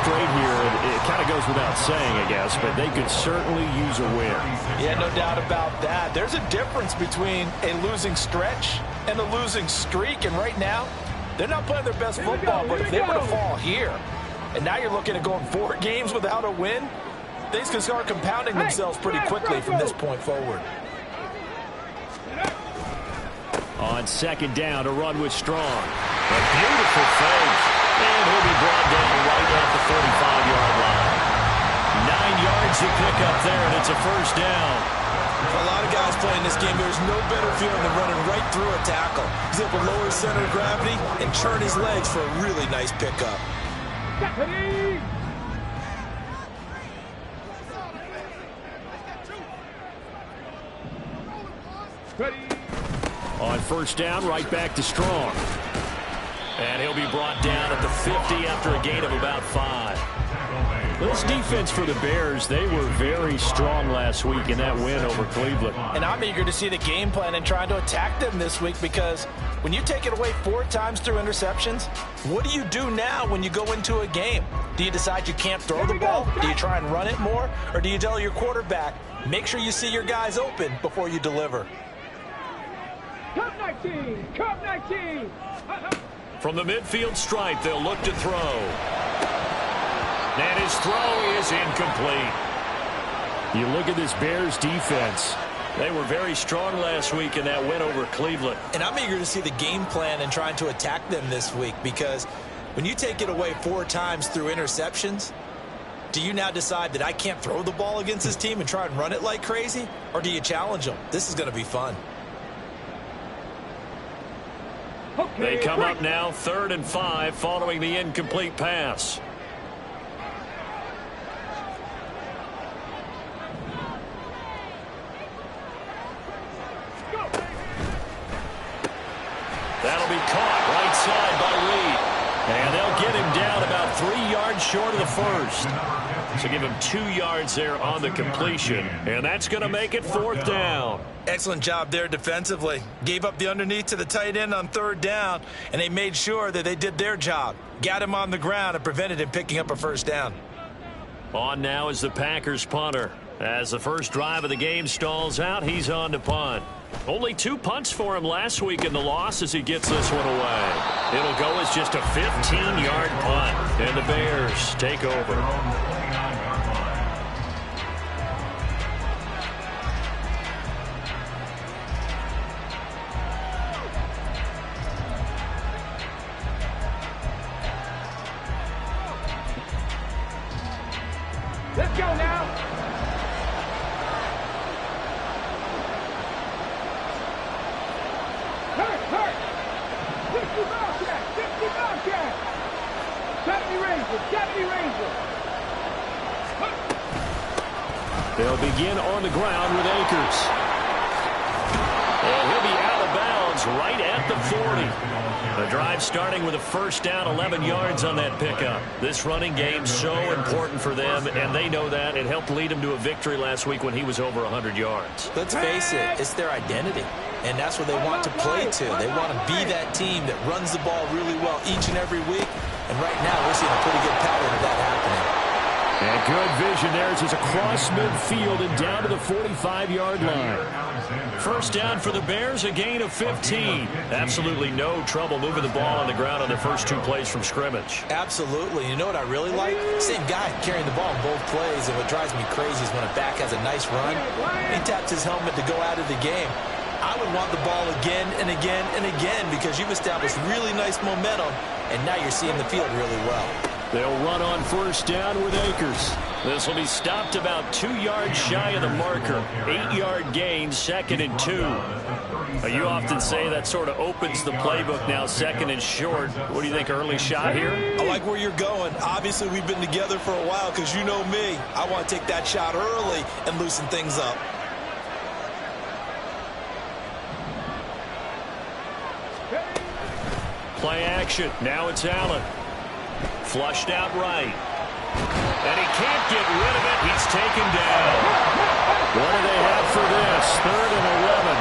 straight here, it kind of goes without saying, I guess, but they could certainly use a win. Yeah, no doubt about that. There's a difference between a losing stretch and a losing streak, and right now, they're not playing their best football, but if they were to fall here, and now you're looking at going 4 games without a win, things can start compounding themselves pretty quickly from this point forward. On second down, a run with Strong. A beautiful fake. And he'll be brought down right at the 45-yard line. 9 yards to pick up there, and it's a first down. For a lot of guys playing this game, there's no better feeling than running right through a tackle. He's able to lower his center of gravity and churn his legs for a really nice pickup. On first down, right back to Strong. And he'll be brought down at the 50 after a gain of about 5. This defense for the Bears, they were very strong last week in that win over Cleveland. And I'm eager to see the game plan and trying to attack them this week, because when you take it away 4 times through interceptions, what do you do now when you go into a game? Do you decide you can't throw the ball? Do you try and run it more? Or do you tell your quarterback, make sure you see your guys open before you deliver? Come 19! Come 19! From the midfield stripe, they'll look to throw. And his throw is incomplete. You look at this Bears defense. They were very strong last week in that win over Cleveland. And I'm eager to see the game plan and trying to attack them this week, because when you take it away 4 times through interceptions, do you now decide that I can't throw the ball against this team and try and run it like crazy? Or do you challenge them? This is going to be fun. They come up now 3rd and 5 following the incomplete pass. That'll be caught right side by Reed. And they'll get him down about 3 yards short of the first. So give him 2 yards there on the completion. And that's going to make it 4th down. Excellent job there defensively. Gave up the underneath to the tight end on 3rd down, and they made sure that they did their job. Got him on the ground and prevented him picking up a first down. On now is the Packers punter. As the first drive of the game stalls out, he's on to punt. Only 2 punts for him last week in the loss as he gets this one away. It'll go as just a 15-yard punt, and the Bears take over. Let's go now. Hurt. 50 Bobcat. 50 Bobcat. 70 Rangers. They'll begin on the ground with Akers. And he'll be out of bounds right at the 40. The drive starting with a first down, 11 yards on that pickup. This running game so important for them, and they know that. It helped lead them to a victory last week when he was over 100 yards. Let's face it, it's their identity, and that's what they want to play to. They want to be that team that runs the ball really well each and every week, and right now we're seeing a pretty good pattern of that happening. And good vision there as it's across midfield and down to the 45-yard line. First down for the Bears, a gain of 15. Absolutely no trouble moving the ball on the ground on the first 2 plays from scrimmage. Absolutely. You know what I really like? Same guy carrying the ball in both plays, and what drives me crazy is when a back has a nice run, he taps his helmet to go out of the game. I would want the ball again and again and again, because you've established really nice momentum, and now you're seeing the field really well. They'll run on first down with Akers. This will be stopped about 2 yards shy of the marker. 8-yard gain, 2nd and 2. You often say that sort of opens the playbook now, 2nd and short. What do you think, early shot here? I like where you're going. Obviously, we've been together for a while, because you know me. I want to take that shot early and loosen things up. Play action. Now it's Allen. Flushed out right. And he can't get rid of it. He's taken down. What do they have for this? 3rd and 11.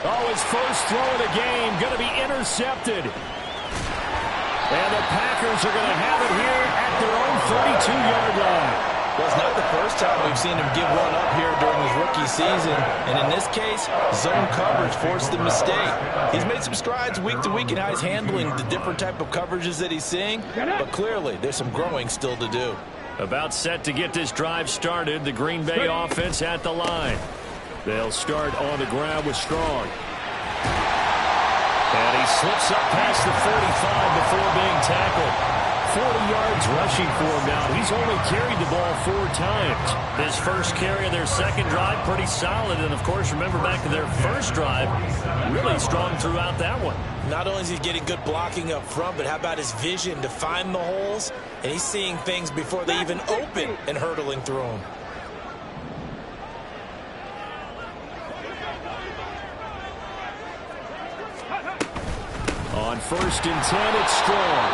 Oh, his first throw of the game going to be intercepted. And the Packers are going to have it here at their own 32-yard line. Well, it's not the first time we've seen him give one up here during his rookie season. And in this case, zone coverage forced the mistake. He's made some strides week to week in how he's handling the different type of coverages that he's seeing. But clearly, there's some growing still to do. About set to get this drive started. The Green Bay offense at the line. They'll start on the ground with Strong. And he slips up past the 45 before being tackled. 40 yards rushing for him now. He's only carried the ball 4 times. His first carry of their second drive, pretty solid. And, of course, remember back to their first drive, really strong throughout that one. Not only is he getting good blocking up front, but how about his vision to find the holes? And he's seeing things before they even open and hurtling through them. On 1st and 10, it's Strong.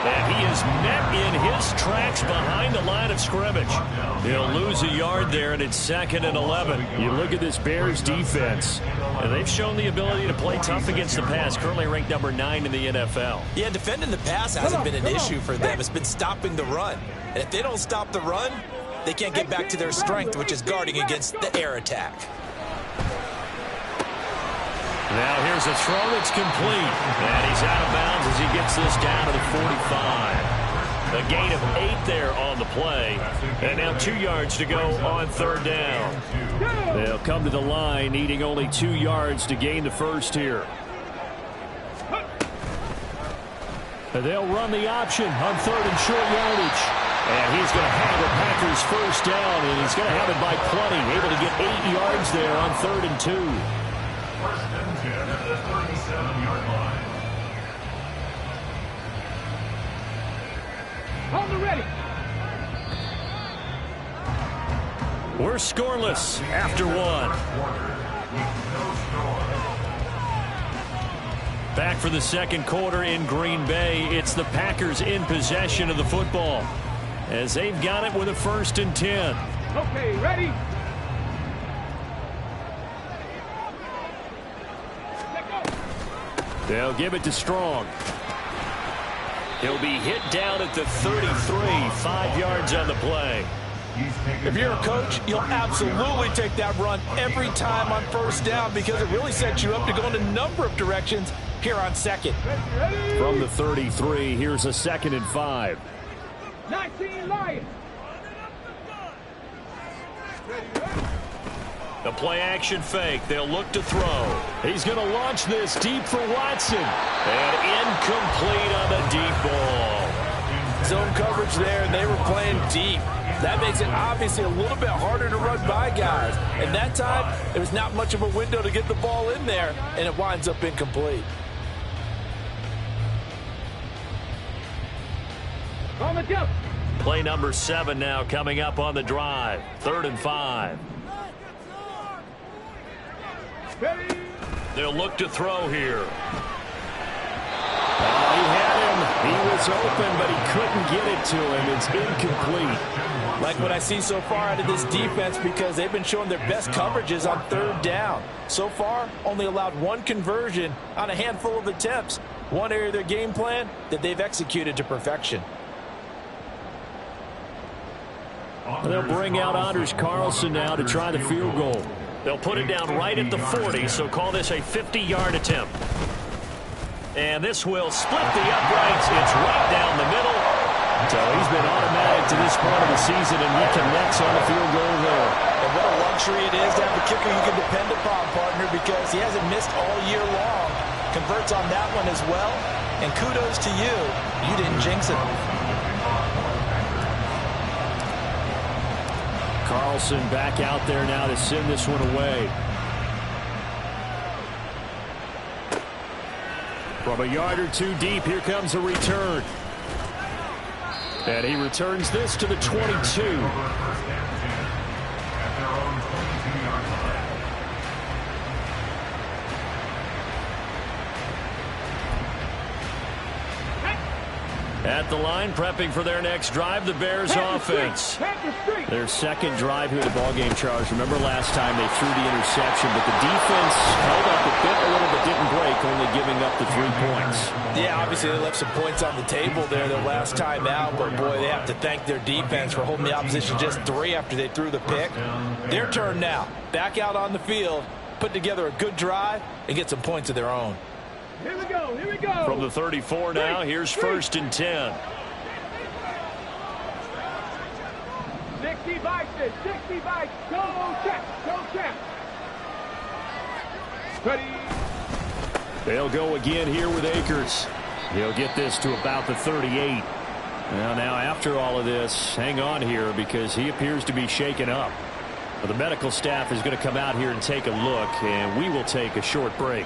And he is met in his tracks behind the line of scrimmage. He'll lose a yard there, and it's 2nd and 11. You look at this Bears defense, and they've shown the ability to play tough against the pass, currently ranked number 9 in the NFL. Yeah, defending the pass hasn't been an issue for them. It's been stopping the run. And if they don't stop the run, they can't get back to their strength, which is guarding against the air attack. Now here's a throw that's complete. And he's out of bounds as he gets this down to the 45. A gain of 8 there on the play. And now 2 yards to go on 3rd down. They'll come to the line needing only 2 yards to gain the first here. And they'll run the option on 3rd and short yardage. And he's going to have the Packers first down, and he's going to have it by plenty. Able to get 8 yards there on 3rd and 2. On the ready. We're scoreless after 1. Back for the second quarter in Green Bay. It's the Packers in possession of the football as they've got it with a 1st and 10. Okay, ready. They'll give it to Strong. He'll be hit down at the 33, 5 yards on the play. If you're a coach, you'll absolutely take that run every time on 1st down because it really sets you up to go in a number of directions here on 2nd. From the 33, here's a 2nd and 5. 19 Lions. The play action fake. They'll look to throw. He's going to launch this deep for Watson. And incomplete on the deep ball. Zone coverage there, and they were playing deep. That makes it obviously a little bit harder to run by guys. And that time, there was not much of a window to get the ball in there, and it winds up incomplete. On the jump. Play number 7 now coming up on the drive. 3rd and 5. Ready. They'll look to throw here. He had him. He was open, but he couldn't get it to him. It's incomplete. Like what I see so far out of this defense because they've been showing their best coverages on 3rd down. So far, only allowed 1 conversion on a handful of attempts. One area of their game plan that they've executed to perfection. They'll bring out Anders Carlson now to try the field goal. They'll put it down right at the 40, so call this a 50-yard attempt. And this will split the uprights. It's right down the middle. So he's been automatic to this point of the season, and he connects on the field goal there. And what a luxury it is to have a kicker you can depend upon, partner, because he hasn't missed all year long. Converts on that one as well. And kudos to you. You didn't jinx it. Carlson back out there now to send this one away. From a yard or 2 deep, here comes a return. And he returns this to the 22. At the line, prepping for their next drive, the Bears offense. Their second drive here of the ballgame, Charles. Remember last time they threw the interception, but the defense held up a little bit, didn't break, only giving up the 3 points. Yeah, obviously they left some points on the table there their last time out, but boy, they have to thank their defense for holding the opposition just 3 after they threw the pick. Their turn now. Back out on the field, put together a good drive, and get some points of their own. Here we go, here we go. From the 34 now, here's 1st and 10. 60 bikes, 60 bikes. Go, check, go, check. Ready. They'll go again here with Akers. He'll get this to about the 38. Well, now after all of this, hang on here because he appears to be shaken up. Well, the medical staff is going to come out here and take a look, and we will take a short break.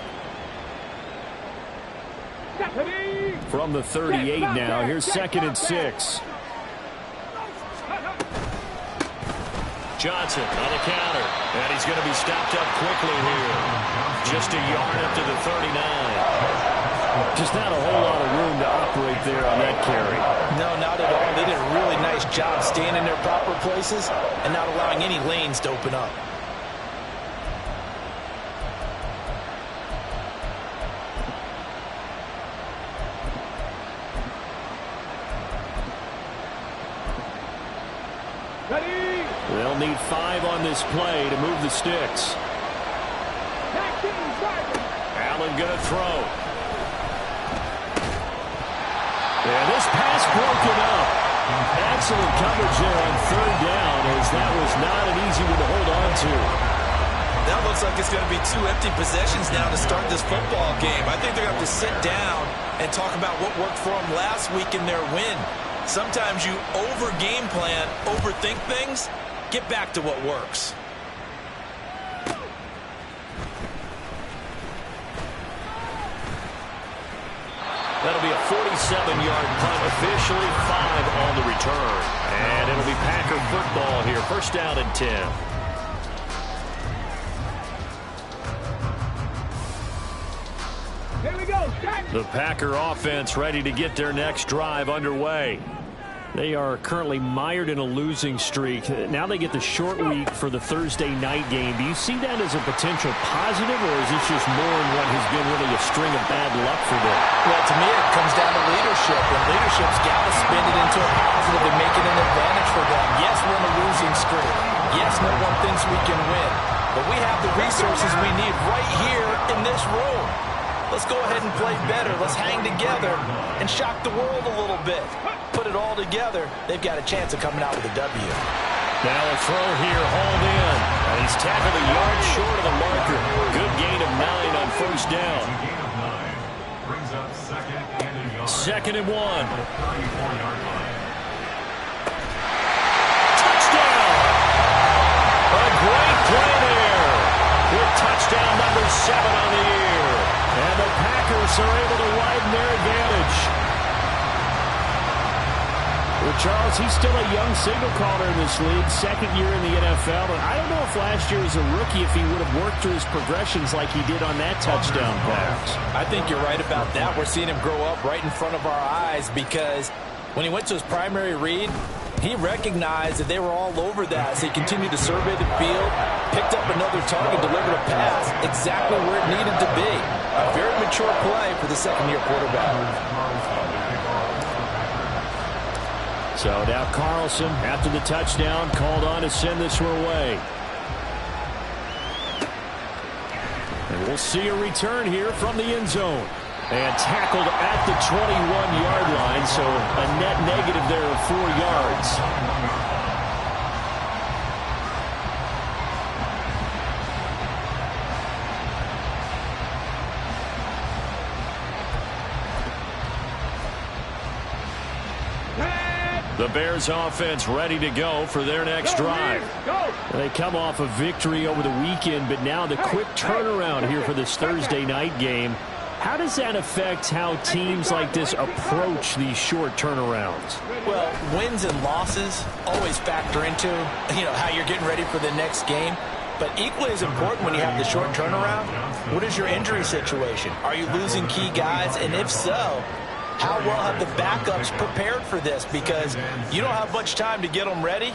From the 38 now, here's 2nd and 6. Johnson on the counter, and he's going to be stopped up quickly here. Just a yard up to the 39. Just not a whole lot of room to operate there on that carry. No, not at all. They did a really nice job staying in their proper places and not allowing any lanes to open up. Ready. They'll need 5 on this play to move the sticks. Allen going to throw. And this pass broken up. Excellent coverage there on 3rd down, as that was not an easy one to hold on to. That looks like it's going to be 2 empty possessions now to start this football game. I think they're going to have to sit down and talk about what worked for them last week in their win. Sometimes you over-game plan, overthink things, get back to what works. That'll be a 47-yard punt, officially 5 on the return. And it'll be Packer football here, 1st down and 10. Here we go. The Packer offense ready to get their next drive underway. They are currently mired in a losing streak. Now they get the short week for the Thursday night game. Do you see that as a potential positive, or is this just more in what has been really a string of bad luck for them? Well, to me, it comes down to leadership, and leadership's got to spin it into a positive and make it an advantage for them. Yes, we're in a losing streak. Yes, no one thinks we can win, but we have the resources we need right here in this room. Let's go ahead and play better. Let's hang together and shock the world a little bit. Put it all together, they've got a chance of coming out with a W. Now a throw here, hauled in. And he's tackled a yard short of the marker. Good gain of 9 on 1st down. 2nd and 1. Touchdown! A great play there. With touchdown number 7 on the year. And the Packers are able to widen their advantage. Well, Charles, he's still a young signal caller in this league, 2nd year in the NFL. And I don't know if last year as a rookie, if he would have worked through his progressions like he did on that touchdown pass. I think you're right about that. We're seeing him grow up right in front of our eyes because when he went to his primary read, he recognized that they were all over that. So he continued to survey the field, picked up another target, delivered a pass exactly where it needed to be. A very mature play for the 2nd-year quarterback. So now Carlson, after the touchdown, called on to send this one away. And we'll see a return here from the end zone. And tackled at the 21-yard line, so a net negative there of 4 yards. The Bears offense ready to go for their next drive. They come off a victory over the weekend, but now the quick turnaround here for this Thursday night game. How does that affect how teams like this approach these short turnarounds? Well, wins and losses always factor into, how you're getting ready for the next game. But equally as important when you have the short turnaround, what is your injury situation? Are you losing key guys? And if so, how well have the backups prepared for this? Because you don't have much time to get them ready.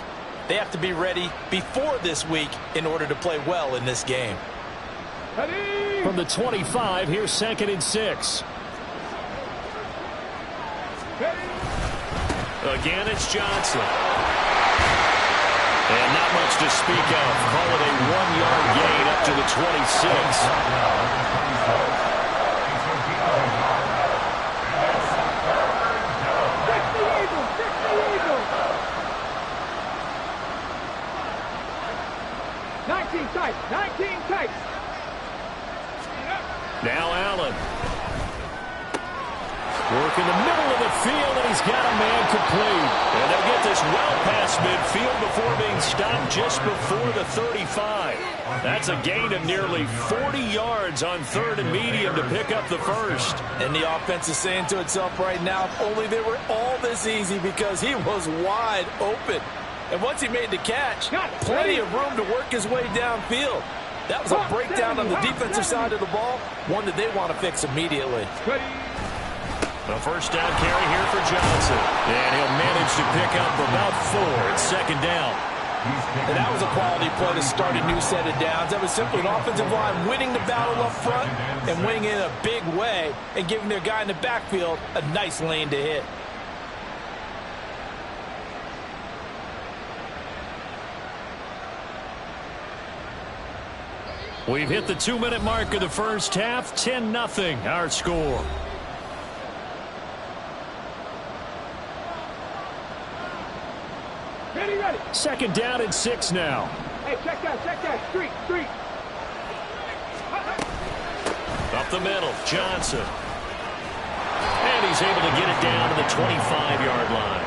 They have to be ready before this week in order to play well in this game. From the 25, here's 2nd and 6. Again, it's Johnson. And not much to speak of. Call it a 1-yard gain up to the 26. Tight, 19 tight. Now Allen. Work in the middle of the field, and he's got a man complete. And they'll get this well past midfield before being stopped just before the 35. That's a gain of nearly 40 yards on 3rd and medium to pick up the first. And the offense is saying to itself right now, if only they were all this easy, because he was wide open. And once he made the catch, plenty of room to work his way downfield. That was a breakdown on the defensive side of the ball, one that they want to fix immediately. A first down carry here for Johnson. And he'll manage to pick up about 4. It's 2nd down. And that was a quality play to start a new set of downs. That was simply an offensive line winning the battle up front and winning it in a big way and giving their guy in the backfield a nice lane to hit. We've hit the 2-minute mark of the first half. 10-0 our score. Ready. 2nd down and 6 now. Hey, check that. Street. Up the middle, Johnson. And he's able to get it down to the 25-yard line.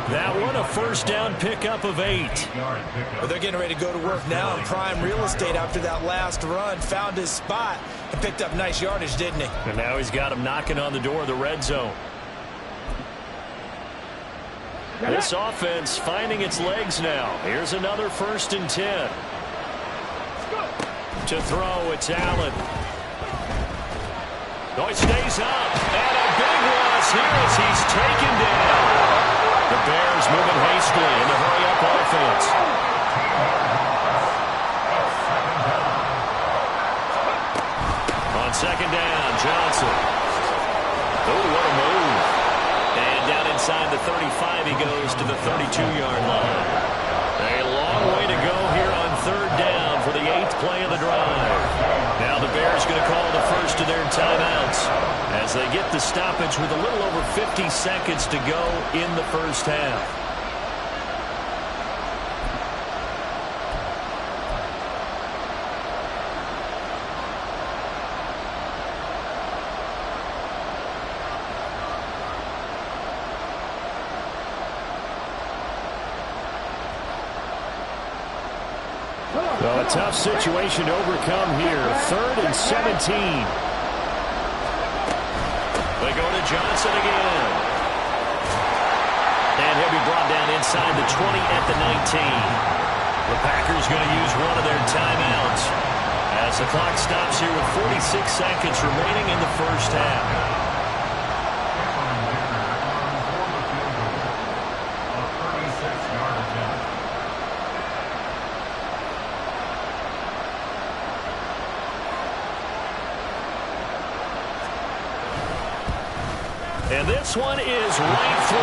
That one, a first down pickup of 8. Well, they're getting ready to go to work now in prime real estate after that last run. Found his spot and picked up nice yardage, didn't he? And now he's got him knocking on the door of the red zone. This offense finding its legs now. Here's another 1st and 10. To throw, it's Allen. Oh, it stays up. And a big loss here as he's taken down. The Bears moving hastily in the hurry-up offense. On 2nd down, Johnson. Oh, what a move. And down inside the 35, he goes to the 32-yard line. A long way to go here on 3rd down for the 8th play of the drive. Now the Bears going to call the first of their timeouts as they get the stoppage with a little over 50 seconds to go in the first half. Well, a tough situation to overcome here. 3rd and 17. They go to Johnson again. And he'll be brought down inside the 20 at the 19. The Packers going to use one of their timeouts as the clock stops here with 46 seconds remaining in the first half. And this one is right through.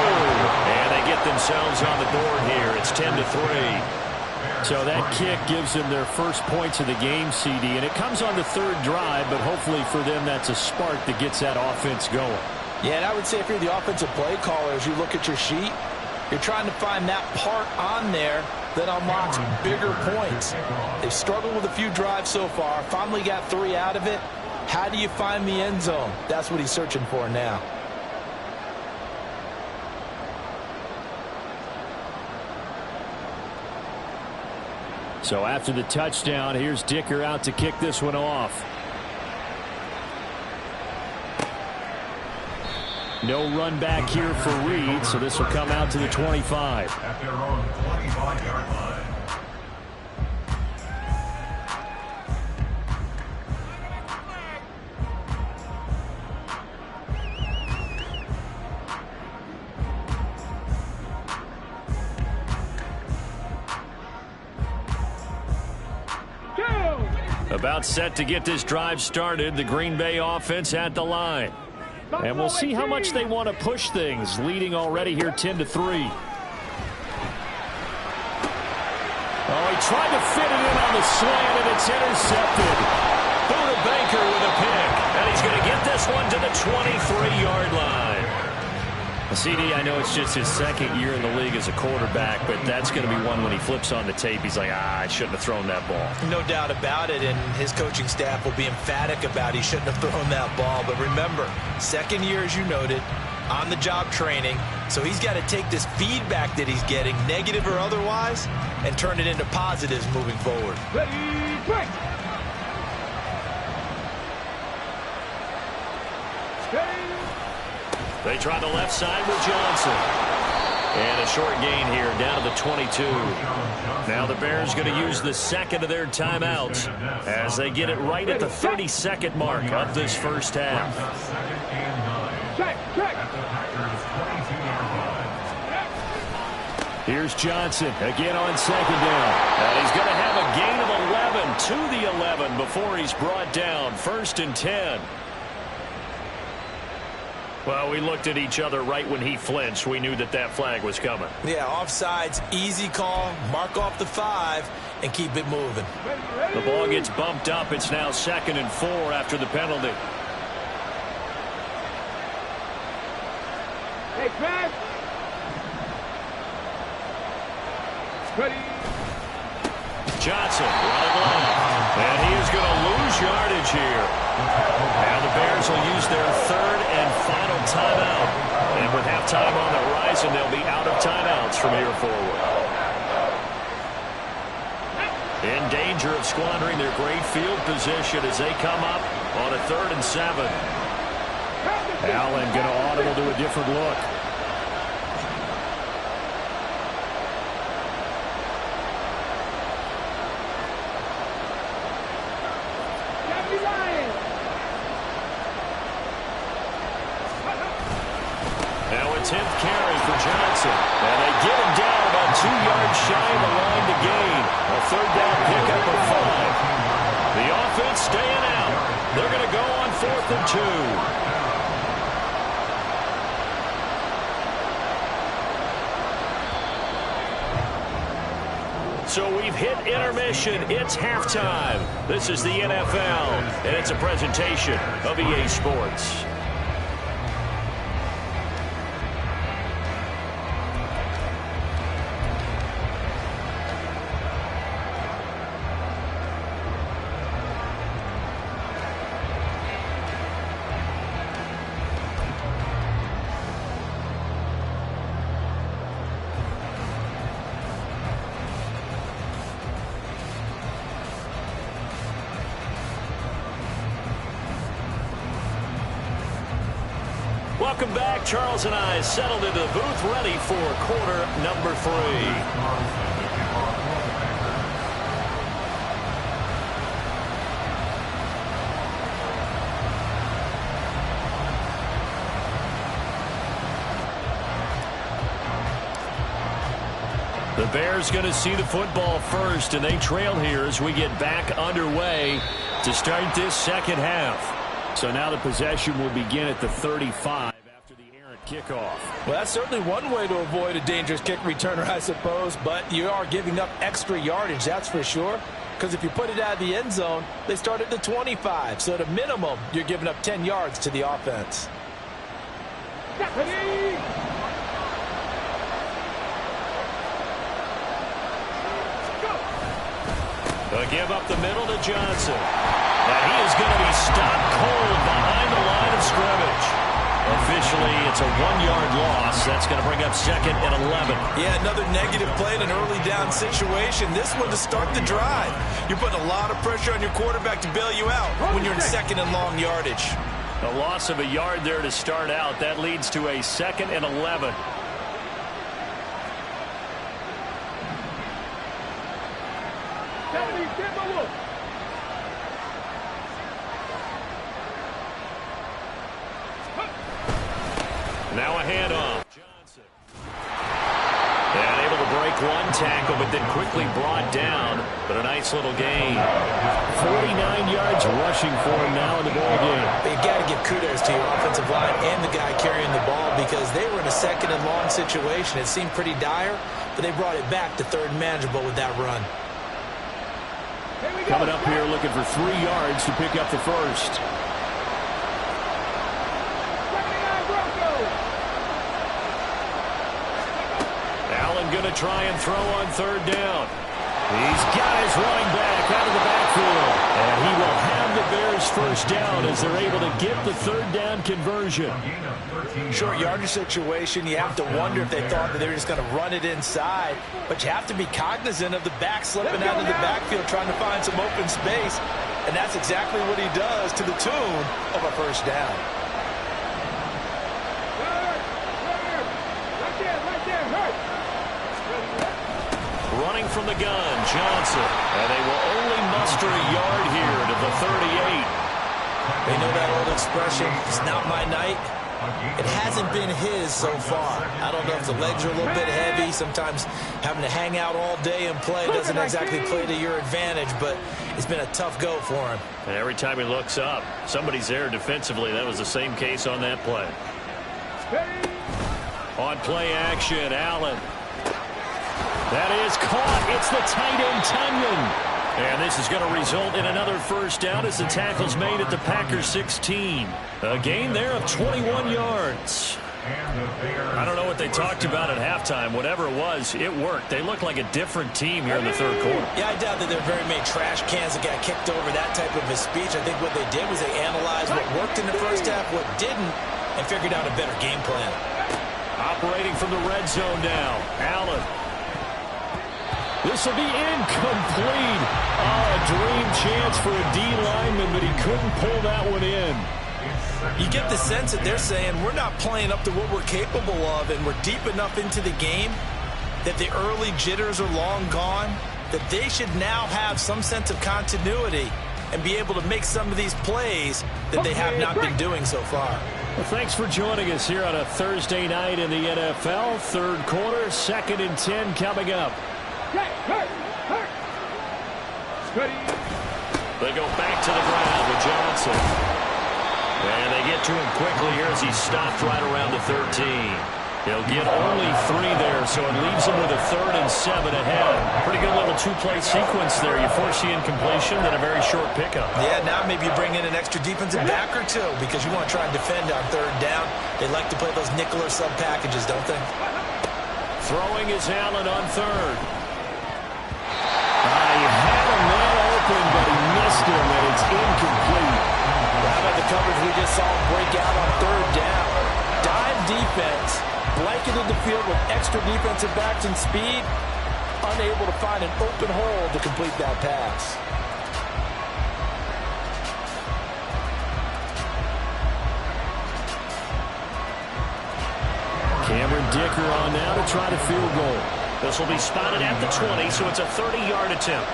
And they get themselves on the board here. It's 10-3. So that kick gives them their first points of the game, CD. And it comes on the 3rd drive, but hopefully for them that's a spark that gets that offense going. Yeah, and I would say if you're the offensive play caller, as you look at your sheet, you're trying to find that part on there that unlocks bigger points. They've struggled with a few drives so far. Finally got 3 out of it. How do you find the end zone? That's what he's searching for now. So after the touchdown, here's Dicker out to kick this one off. No run back here for Reed, so this will come out to the 25. At their own 25-yard line. About set to get this drive started. The Green Bay offense at the line. And we'll see how much they want to push things, leading already here 10-3. Oh, he tried to fit it in on the slant, and it's intercepted. Buda Baker with a pick. And he's going to get this one to the 23-yard line. CD, I know it's just his second year in the league as a quarterback, but that's going to be one when he flips on the tape. He's like, I shouldn't have thrown that ball. No doubt about it, and his coaching staff will be emphatic about he shouldn't have thrown that ball. But remember, second year, as you noted, on-the-job training. So he's got to take this feedback that he's getting, negative or otherwise, and turn it into positives moving forward. Ready, break. They try the left side with Johnson. And a short gain here down to the 22. Now the Bears going to use the second of their timeouts as they get it right at the 32nd mark of this first half. Check, check. Here's Johnson again on second down. And he's going to have a gain of 11 to the 11 before he's brought down. 1st and 10. Well, we looked at each other right when he flinched. We knew that that flag was coming. Yeah, offsides, easy call, mark off the 5, and keep it moving. The ball gets bumped up. It's now 2nd and 4 after the penalty. Hey, pass. Ready. Johnson running long. And he is going to lose yardage here. Now the Bears will use their 3rd and final timeout. And with halftime on the horizon, they'll be out of timeouts from here forward. In danger of squandering their great field position as they come up on a 3rd and 7. Allen going to audible to a different look. Now a 10th carry for Johnson. And they get him down about 2 yards shy of the line to gain. A 3rd down pickup of 5. The offense staying out. They're going to go on 4th and 2. So we've hit intermission. It's halftime. This is the NFL, and it's a presentation of EA Sports. Welcome back. Charles and I settled into the booth, ready for quarter number 3. The Bears going to see the football first, and they trail here as we get back underway to start this second half. So now the possession will begin at the 35 after the errant kickoff. Well, that's certainly one way to avoid a dangerous kick returner, I suppose, but you are giving up extra yardage, that's for sure. Because if you put it out of the end zone, they start at the 25. So at a minimum, you're giving up 10 yards to the offense. They'll give up the middle to Johnson. And he is going to be stopped cold behind the line of scrimmage. Officially, it's a 1-yard loss. That's going to bring up 2nd and 11. Yeah, another negative play in an early down situation. This one to start the drive. You're putting a lot of pressure on your quarterback to bail you out when you're in 2nd and long yardage. A loss of a yard there to start out. That leads to a 2nd and 11. Now a handoff. Johnson. And able to break one tackle, but then quickly brought down. But a nice little gain. 49 yards rushing for him now in the ball game. But you got to give kudos to your offensive line and the guy carrying the ball because they were in a second and long situation. It seemed pretty dire, but they brought it back to third and manageable with that run. Coming up here looking for 3 yards to pick up the first. Allen going to try and throw on third down. He's got his running back out of the backfield. And he will have the Bears first down as they're able to get the third down conversion. Short yardage situation, you have to wonder if they thought that they were just going to run it inside. But you have to be cognizant of the back slipping out of the backfield trying to find some open space. And that's exactly what he does to the tune of a first down. Running from the gun, Johnson. And they will only muster a yard here to the 38. They know that old expression, it's not my night. It hasn't been his so far. I don't know if the legs are a little bit heavy. Sometimes having to hang out all day and play doesn't exactly play to your advantage, but it's been a tough go for him. And every time he looks up, somebody's there defensively. That was the same case on that play. On play action, Allen. That is caught. It's the tight end, Tunyon. And this is going to result in another first down as the tackle's made at the Packers 16. A gain there of 21 yards. I don't know what they talked about at halftime. Whatever it was, it worked. They look like a different team here in the third quarter. Yeah, I doubt that there are very many trash cans that got kicked over, that type of a speech. I think what they did was they analyzed what worked in the first half, what didn't, and figured out a better game plan. Operating from the red zone now, Allen. This will be incomplete. Oh, a dream chance for a D lineman, but he couldn't pull that one in. You get the sense that they're saying we're not playing up to what we're capable of, and we're deep enough into the game that the early jitters are long gone, that they should now have some sense of continuity and be able to make some of these plays that they have not been doing so far. Well, thanks for joining us here on a Thursday night in the NFL. Third quarter, 2nd and 10 coming up. They go back to the ground with Johnson. And they get to him quickly here as he stopped right around the 13. He'll get only 3 there, so it leaves him with a 3rd and 7 ahead. Pretty good little 2-play sequence there. You force the incompletion, then a very short pickup. Yeah, now maybe you bring in an extra defensive back or two because you want to try and defend on third down. They like to play those nickel or sub packages, don't they? Throwing is Allen on third. He had a man open, but he missed him, and it's incomplete. How about the coverage we just saw him break out on third down? Dive defense, blanketed the field with extra defensive backs and speed, unable to find an open hole to complete that pass. Cameron Dicker on now to try the field goal. This will be spotted at the 20, so it's a 30-yard attempt.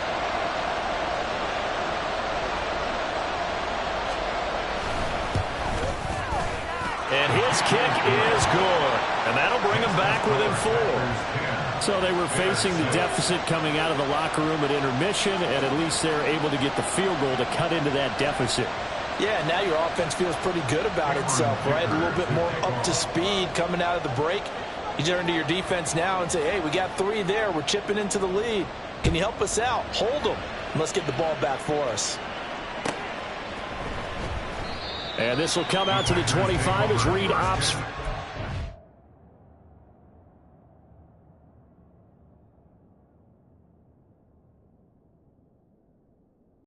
And his kick is good. And that'll bring him back within 4. So they were facing the deficit coming out of the locker room at intermission, and at least they're able to get the field goal to cut into that deficit. Yeah, now your offense feels pretty good about itself, right? A little bit more up to speed coming out of the break. You turn to your defense now and say, hey, we got 3 there. We're chipping into the lead. Can you help us out? Hold them. And let's get the ball back for us. And this will come out to the 25 as Reed opts